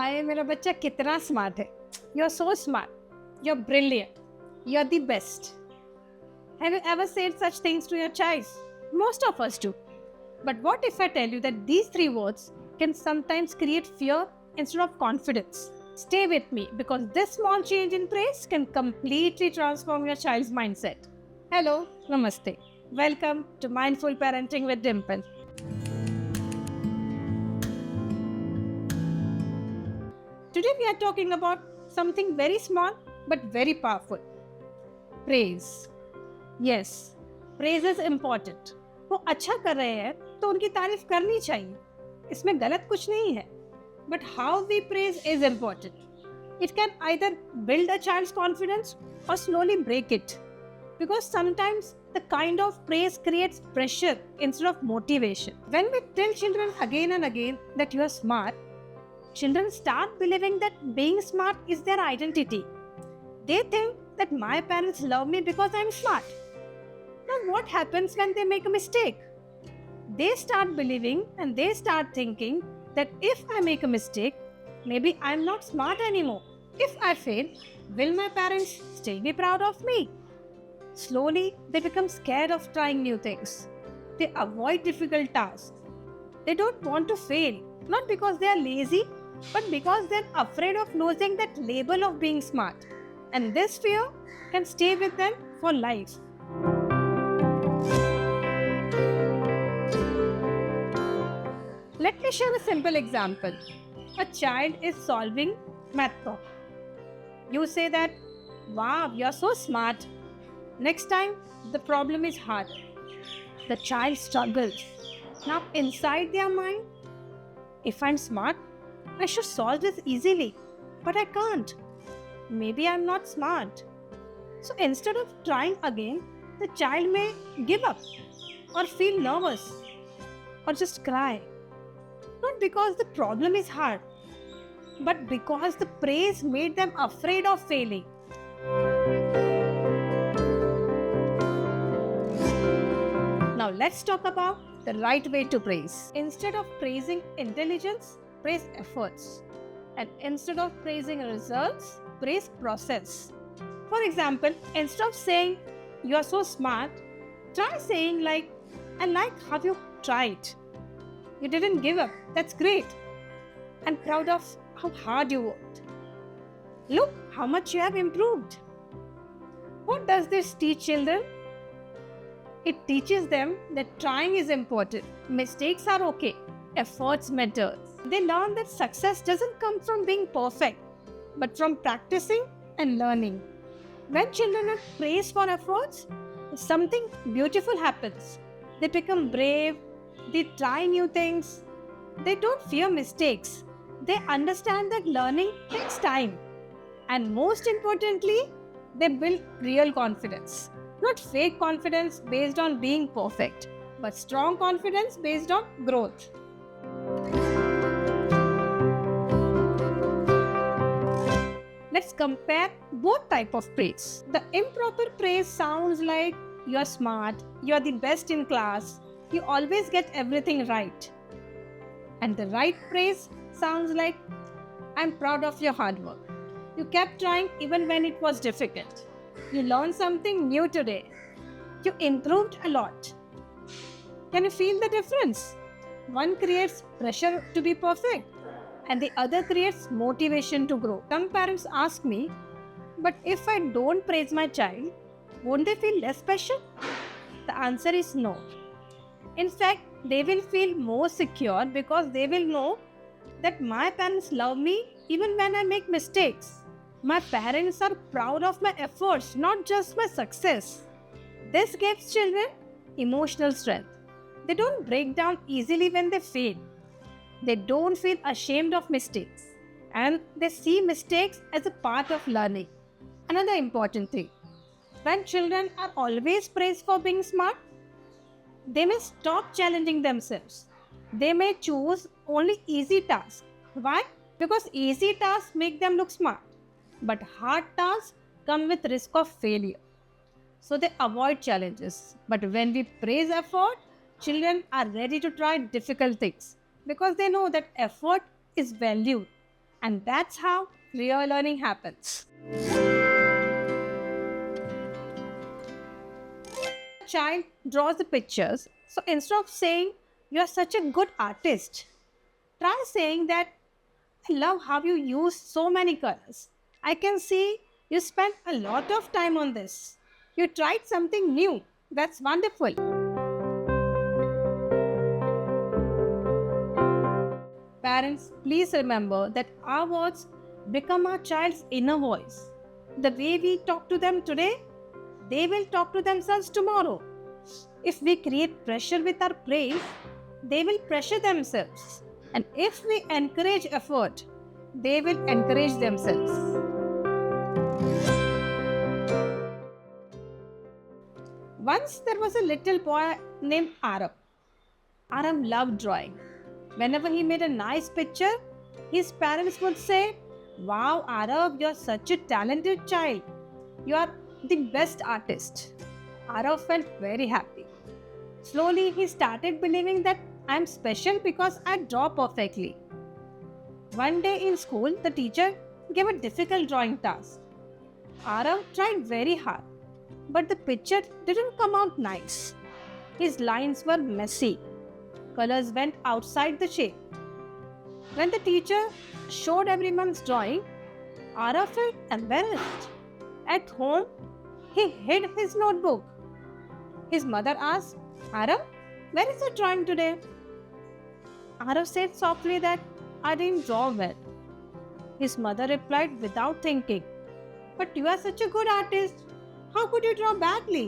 हाय मेरा बच्चा कितना स्मार्ट है. You are so smart. You are brilliant. You are the best. Have you ever said such things to your child? Most of us do. But what if I tell you that these three words can sometimes create fear instead of confidence? Stay with me because this small change in praise can completely transform your child's mindset. Hello, Namaste. Welcome to Mindful Parenting with Dimple. Today we are talking about something very small but very powerful. Praise. Yes, praise is important. वो अच्छा कर रहे हैं तो उनकी तारीफ करनी चाहिए. इसमें गलत कुछ नहीं है. But how we praise is important. It can either build a child's confidence or slowly break it. Because sometimes the kind of praise creates pressure instead of motivation. When we tell children again and again that you are smart, children start believing that being smart is their identity. They think that my parents love me because I'm smart. Now, what happens when they make a mistake? They start believing and they start thinking that if I make a mistake, maybe I'm not smart anymore. If I fail, will my parents still be proud of me? Slowly, they become scared of trying new things. They avoid difficult tasks. They don't want to fail, not because they are lazy, but because they're afraid of losing that label of being smart. And this fear can stay with them for life. Let me share a simple example. A child is solving math problem. You say that, wow, you're so smart. Next time, the problem is hard. The child struggles. Now, inside their mind, if I'm smart, I should solve this easily. But I can't. Maybe I'm not smart. So instead of trying again, the child may give up or feel nervous or just cry. Not because the problem is hard, but because the praise made them afraid of failing. Now let's talk about the right way to praise. Instead of praising intelligence, praise efforts. And instead of praising results, praise process. For example, instead of saying, you are so smart, try saying I like how you tried. You didn't give up. That's great. I'm proud of how hard you worked. Look how much you have improved. What does this teach children? It teaches them that trying is important. Mistakes are okay. Efforts matter. They learn that success doesn't come from being perfect, but from practicing and learning. When children are praised for efforts, something beautiful happens. They become brave. They try new things. They don't fear mistakes. They understand that learning takes time. And most importantly, they build real confidence. Not fake confidence based on being perfect, but strong confidence based on growth. Let's compare both types of praise. The improper praise sounds like you are smart, you are the best in class, you always get everything right. And the right praise sounds like I'm proud of your hard work. You kept trying even when it was difficult. You learned something new today. You improved a lot. Can you feel the difference? One creates pressure to be perfect, and the other creates motivation to grow. Some parents ask me, but if I don't praise my child, won't they feel less special? The answer is no. In fact, they will feel more secure because they will know that my parents love me even when I make mistakes. My parents are proud of my efforts, not just my success. This gives children emotional strength. They don't break down easily when they fail. They don't feel ashamed of mistakes. And they see mistakes as a part of learning. Another important thing, when children are always praised for being smart, they may stop challenging themselves. They may choose only easy tasks. Why? Because easy tasks make them look smart. But hard tasks come with risk of failure. So they avoid challenges. But when we praise effort, children are ready to try difficult things because they know that effort is valued. And that's how real learning happens. The child draws the pictures. So instead of saying, "You are such a good artist," try saying that, "I love how you use so many colors. I can see you spent a lot of time on this. You tried something new. That's wonderful." Parents, please remember that our words become our child's inner voice. The way we talk to them today, they will talk to themselves tomorrow. If we create pressure with our praise, they will pressure themselves. And if we encourage effort, they will encourage themselves. Once there was a little boy named Arav. Arav loved drawing. Whenever he made a nice picture, his parents would say, "Wow, Arav, you're such a talented child. You are the best artist." Arav felt very happy. Slowly, he started believing that I'm special because I draw perfectly. One day in school, the teacher gave a difficult drawing task. Arav tried very hard, but the picture didn't come out nice. His lines were messy. Colors went outside the shape. When the teacher showed everyone's drawing, Arav felt embarrassed. At home, he hid his notebook. His mother asked, "Arav, where is your drawing today?" Arav said softly that, "I didn't draw well." His mother replied without thinking, "But you are such a good artist. How could you draw badly?"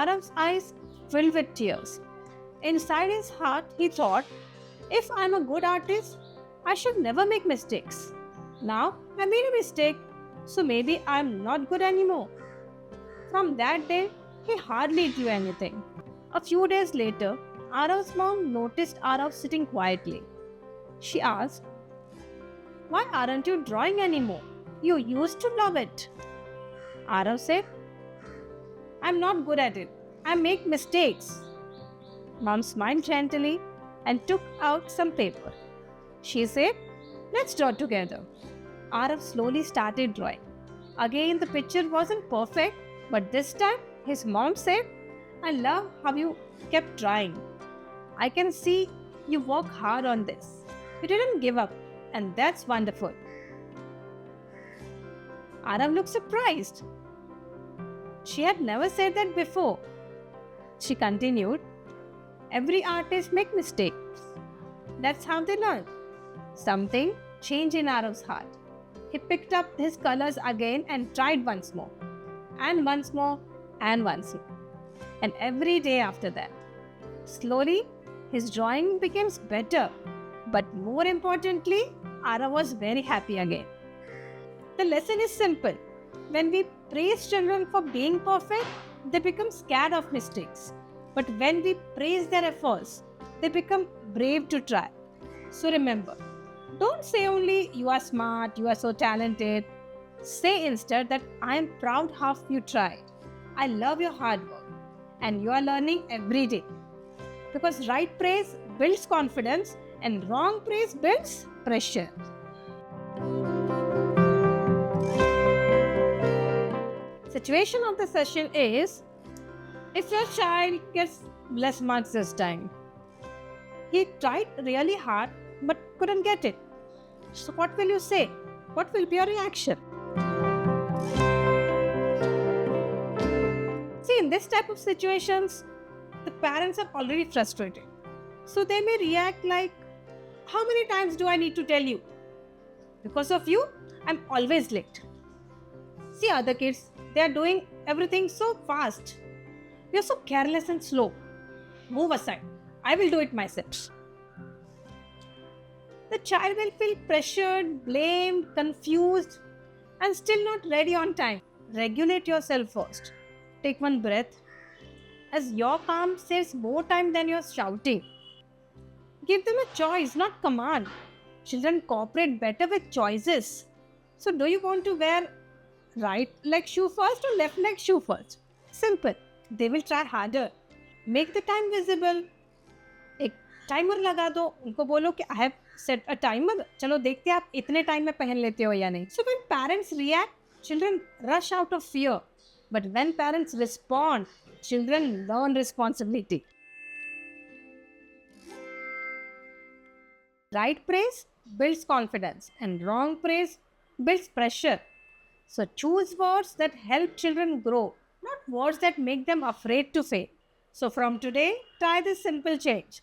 Arav's eyes filled with tears. Inside his heart, he thought, "If I'm a good artist, I should never make mistakes. Now I made a mistake, so maybe I'm not good anymore." From that day, he hardly drew anything. A few days later, Arav's mom noticed Arav sitting quietly. She asked, "Why aren't you drawing anymore? You used to love it." Arav said, "I'm not good at it. I make mistakes." Mom smiled gently and took out some paper. She said, "Let's draw together." Arav slowly started drawing. Again, the picture wasn't perfect, but this time his mom said, "I love how you kept trying. I can see you work hard on this. You didn't give up, and that's wonderful." Arav looked surprised. She had never said that before. She continued, "Every artist makes mistakes. That's how they learn." Something changed in Arav's heart. He picked up his colors again and tried once more, and once more, and once more. And every day after that. Slowly, his drawing became better. But more importantly, Arav was very happy again. The lesson is simple. When we praise children for being perfect, they become scared of mistakes. But when we praise their efforts, they become brave to try. So remember, don't say only "you are smart, you are so talented." Say instead that "I am proud how you tried. I love your hard work, and you are learning every day." Because right praise builds confidence and wrong praise builds pressure. Situation of the session is, if your child gets less marks this time, he tried really hard but couldn't get it. So what will you say? What will be your reaction? See, in this type of situations, the parents are already frustrated. So they may react like, "How many times do I need to tell you? Because of you, I'm always late." See other kids, they are doing everything so fast. You're so careless and slow. Move aside. I will do it myself. The child will feel pressured, blamed, confused, and still not ready on time. Regulate yourself first. Take one breath, as your calm saves more time than your shouting. Give them a choice, not command. Children cooperate better with choices. So do you want to wear right leg shoe first or left leg shoe first? Simple. They will try harder. Make the time visible. एक timer लगा दो, उनको बोलो कि I have Set a timer. चलो देखते हैं आप इतने टाइम में पहन लेते हो या नहीं. So when parents react, children rush out of fear. But when parents respond, children learn responsibility. Right praise builds confidence and wrong praise builds pressure. So choose words that help children grow, not words that make them afraid to fail. So from today, try this simple change.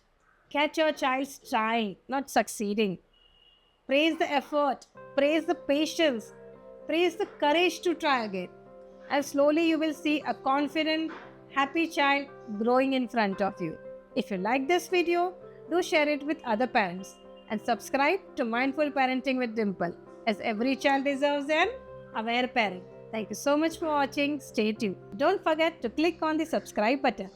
Catch your child's trying, not succeeding. Praise the effort, praise the patience, praise the courage to try again. And slowly you will see a confident, happy child growing in front of you. If you like this video, do share it with other parents and subscribe to Mindful Parenting with Dimple, as every child deserves an aware parent. Thank you so much for watching. Stay tuned. Don't forget to click on the subscribe button.